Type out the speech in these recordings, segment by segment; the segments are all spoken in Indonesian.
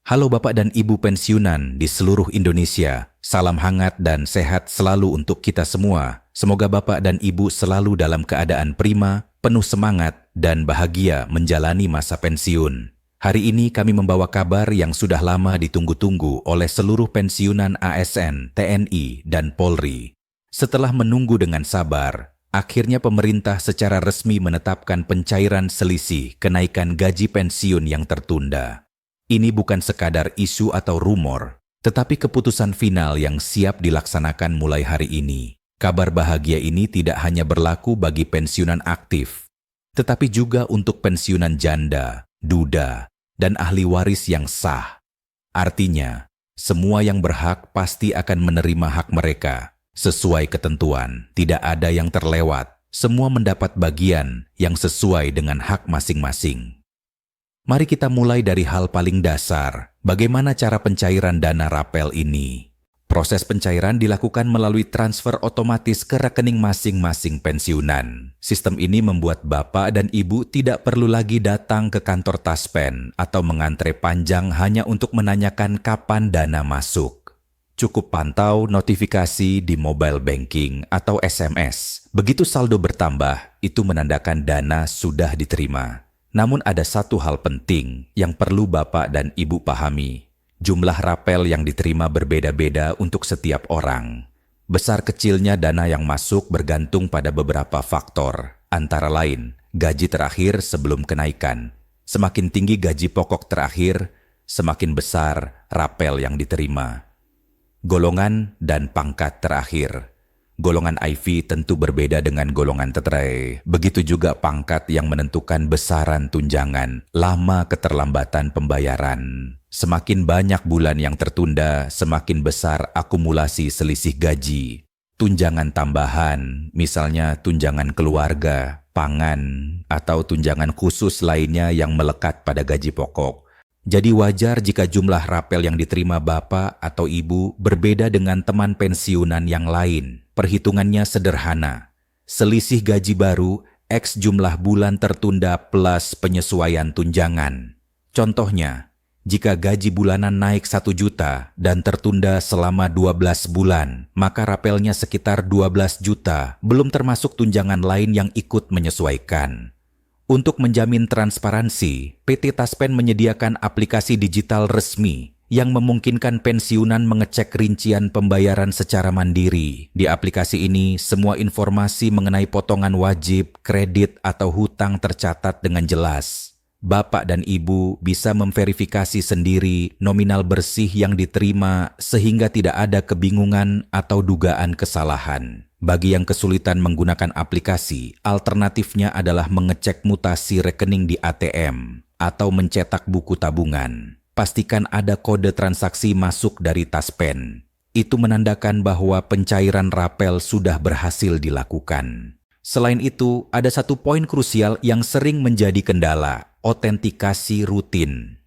Halo Bapak dan Ibu pensiunan di seluruh Indonesia. Salam hangat dan sehat selalu untuk kita semua. Semoga Bapak dan Ibu selalu dalam keadaan prima, penuh semangat, dan bahagia menjalani masa pensiun. Hari ini kami membawa kabar yang sudah lama ditunggu-tunggu oleh seluruh pensiunan ASN, TNI, dan Polri. Setelah menunggu dengan sabar, akhirnya pemerintah secara resmi menetapkan pencairan selisih kenaikan gaji pensiun yang tertunda. Ini bukan sekadar isu atau rumor, tetapi keputusan final yang siap dilaksanakan mulai hari ini. Kabar bahagia ini tidak hanya berlaku bagi pensiunan aktif, tetapi juga untuk pensiunan janda, duda, dan ahli waris yang sah. Artinya, semua yang berhak pasti akan menerima hak mereka sesuai ketentuan. Tidak ada yang terlewat, semua mendapat bagian yang sesuai dengan hak masing-masing. Mari kita mulai dari hal paling dasar, bagaimana cara pencairan dana rapel ini. Proses pencairan dilakukan melalui transfer otomatis ke rekening masing-masing pensiunan. Sistem ini membuat Bapak dan Ibu tidak perlu lagi datang ke kantor Taspen atau mengantre panjang hanya untuk menanyakan kapan dana masuk. Cukup pantau notifikasi di mobile banking atau SMS. Begitu saldo bertambah, itu menandakan dana sudah diterima. Namun ada satu hal penting yang perlu Bapak dan Ibu pahami. Jumlah rapel yang diterima berbeda-beda untuk setiap orang. Besar kecilnya dana yang masuk bergantung pada beberapa faktor. Antara lain, gaji terakhir sebelum kenaikan. Semakin tinggi gaji pokok terakhir, semakin besar rapel yang diterima. Golongan dan pangkat terakhir. Golongan IV tentu berbeda dengan golongan tetrae. Begitu juga pangkat yang menentukan besaran tunjangan, lama keterlambatan pembayaran. Semakin banyak bulan yang tertunda, semakin besar akumulasi selisih gaji. Tunjangan tambahan, misalnya tunjangan keluarga, pangan, atau tunjangan khusus lainnya yang melekat pada gaji pokok. Jadi wajar jika jumlah rapel yang diterima Bapak atau Ibu berbeda dengan teman pensiunan yang lain. Perhitungannya sederhana. Selisih gaji baru, X jumlah bulan tertunda plus penyesuaian tunjangan. Contohnya, jika gaji bulanan naik 1 juta dan tertunda selama 12 bulan, maka rapelnya sekitar 12 juta, belum termasuk tunjangan lain yang ikut menyesuaikan. Untuk menjamin transparansi, PT Taspen menyediakan aplikasi digital resmi yang memungkinkan pensiunan mengecek rincian pembayaran secara mandiri. Di aplikasi ini, semua informasi mengenai potongan wajib, kredit, atau hutang tercatat dengan jelas. Bapak dan Ibu bisa memverifikasi sendiri nominal bersih yang diterima sehingga tidak ada kebingungan atau dugaan kesalahan. Bagi yang kesulitan menggunakan aplikasi, alternatifnya adalah mengecek mutasi rekening di ATM atau mencetak buku tabungan. Pastikan ada kode transaksi masuk dari Taspen. Itu menandakan bahwa pencairan rapel sudah berhasil dilakukan. Selain itu, ada satu poin krusial yang sering menjadi kendala, otentikasi rutin.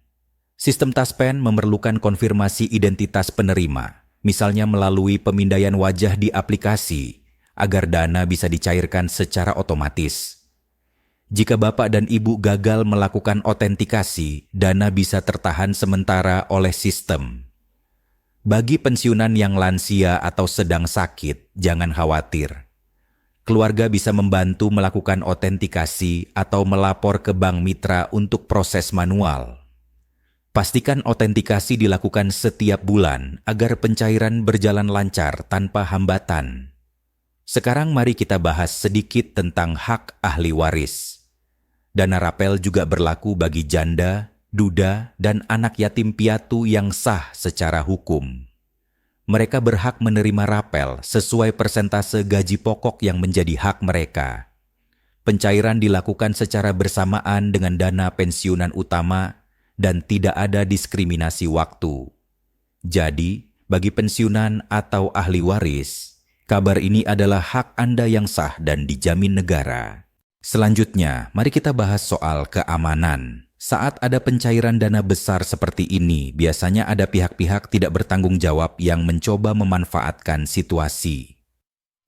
Sistem Taspen memerlukan konfirmasi identitas penerima, misalnya melalui pemindaian wajah di aplikasi, agar dana bisa dicairkan secara otomatis. Jika Bapak dan Ibu gagal melakukan otentikasi, dana bisa tertahan sementara oleh sistem. Bagi pensiunan yang lansia atau sedang sakit, jangan khawatir. Keluarga bisa membantu melakukan otentikasi atau melapor ke bank mitra untuk proses manual. Pastikan otentikasi dilakukan setiap bulan agar pencairan berjalan lancar tanpa hambatan. Sekarang mari kita bahas sedikit tentang hak ahli waris. Dana rapel juga berlaku bagi janda, duda, dan anak yatim piatu yang sah secara hukum. Mereka berhak menerima rapel sesuai persentase gaji pokok yang menjadi hak mereka. Pencairan dilakukan secara bersamaan dengan dana pensiunan utama dan tidak ada diskriminasi waktu. Jadi, bagi pensiunan atau ahli waris, kabar ini adalah hak Anda yang sah dan dijamin negara. Selanjutnya, mari kita bahas soal keamanan. Saat ada pencairan dana besar seperti ini, biasanya ada pihak-pihak tidak bertanggung jawab yang mencoba memanfaatkan situasi.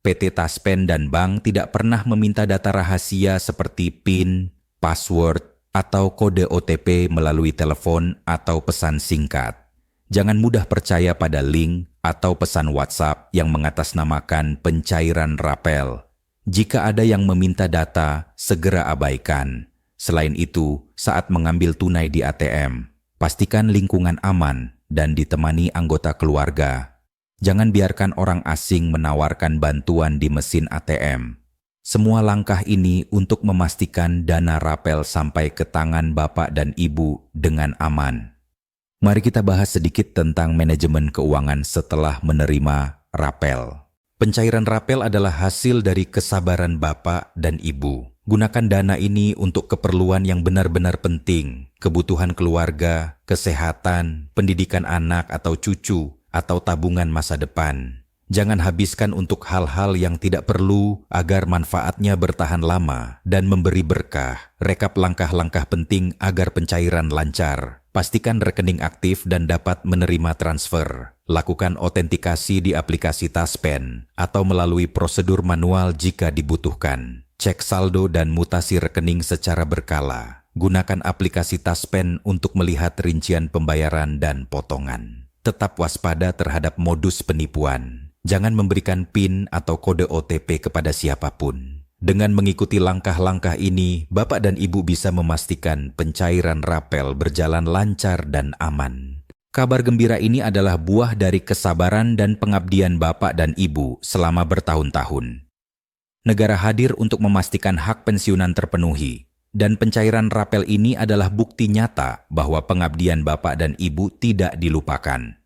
PT Taspen dan bank tidak pernah meminta data rahasia seperti PIN, password, atau kode OTP melalui telepon atau pesan singkat. Jangan mudah percaya pada link atau pesan WhatsApp yang mengatasnamakan pencairan rapel. Jika ada yang meminta data, segera abaikan. Selain itu, saat mengambil tunai di ATM, pastikan lingkungan aman dan ditemani anggota keluarga. Jangan biarkan orang asing menawarkan bantuan di mesin ATM. Semua langkah ini untuk memastikan dana rapel sampai ke tangan Bapak dan Ibu dengan aman. Mari kita bahas sedikit tentang manajemen keuangan setelah menerima rapel. Pencairan rapel adalah hasil dari kesabaran Bapak dan Ibu. Gunakan dana ini untuk keperluan yang benar-benar penting, kebutuhan keluarga, kesehatan, pendidikan anak atau cucu, atau tabungan masa depan. Jangan habiskan untuk hal-hal yang tidak perlu agar manfaatnya bertahan lama dan memberi berkah. Rekap langkah-langkah penting agar pencairan lancar. Pastikan rekening aktif dan dapat menerima transfer. Lakukan autentikasi di aplikasi Taspen atau melalui prosedur manual jika dibutuhkan. Cek saldo dan mutasi rekening secara berkala. Gunakan aplikasi Taspen untuk melihat rincian pembayaran dan potongan. Tetap waspada terhadap modus penipuan. Jangan memberikan PIN atau kode OTP kepada siapapun. Dengan mengikuti langkah-langkah ini, Bapak dan Ibu bisa memastikan pencairan rapel berjalan lancar dan aman. Kabar gembira ini adalah buah dari kesabaran dan pengabdian Bapak dan Ibu selama bertahun-tahun. Negara hadir untuk memastikan hak pensiunan terpenuhi, dan pencairan rapel ini adalah bukti nyata bahwa pengabdian Bapak dan Ibu tidak dilupakan.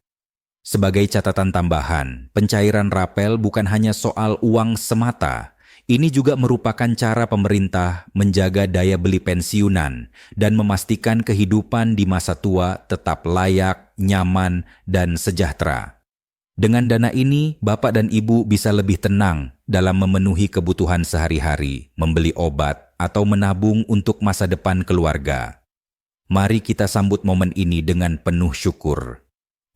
Sebagai catatan tambahan, pencairan rapel bukan hanya soal uang semata. Ini juga merupakan cara pemerintah menjaga daya beli pensiunan dan memastikan kehidupan di masa tua tetap layak, nyaman, dan sejahtera. Dengan dana ini, Bapak dan Ibu bisa lebih tenang dalam memenuhi kebutuhan sehari-hari, membeli obat, atau menabung untuk masa depan keluarga. Mari kita sambut momen ini dengan penuh syukur.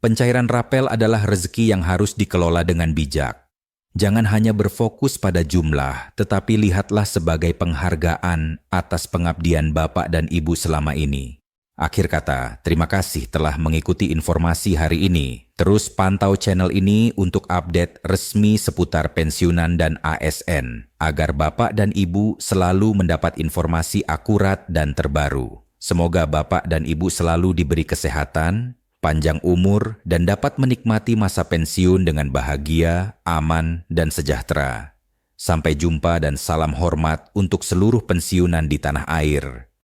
Pencairan rapel adalah rezeki yang harus dikelola dengan bijak. Jangan hanya berfokus pada jumlah, tetapi lihatlah sebagai penghargaan atas pengabdian Bapak dan Ibu selama ini. Akhir kata, terima kasih telah mengikuti informasi hari ini. Terus pantau channel ini untuk update resmi seputar pensiunan dan ASN, agar Bapak dan Ibu selalu mendapat informasi akurat dan terbaru. Semoga Bapak dan Ibu selalu diberi kesehatan, panjang umur, dan dapat menikmati masa pensiun dengan bahagia, aman, dan sejahtera. Sampai jumpa dan salam hormat untuk seluruh pensiunan di tanah air.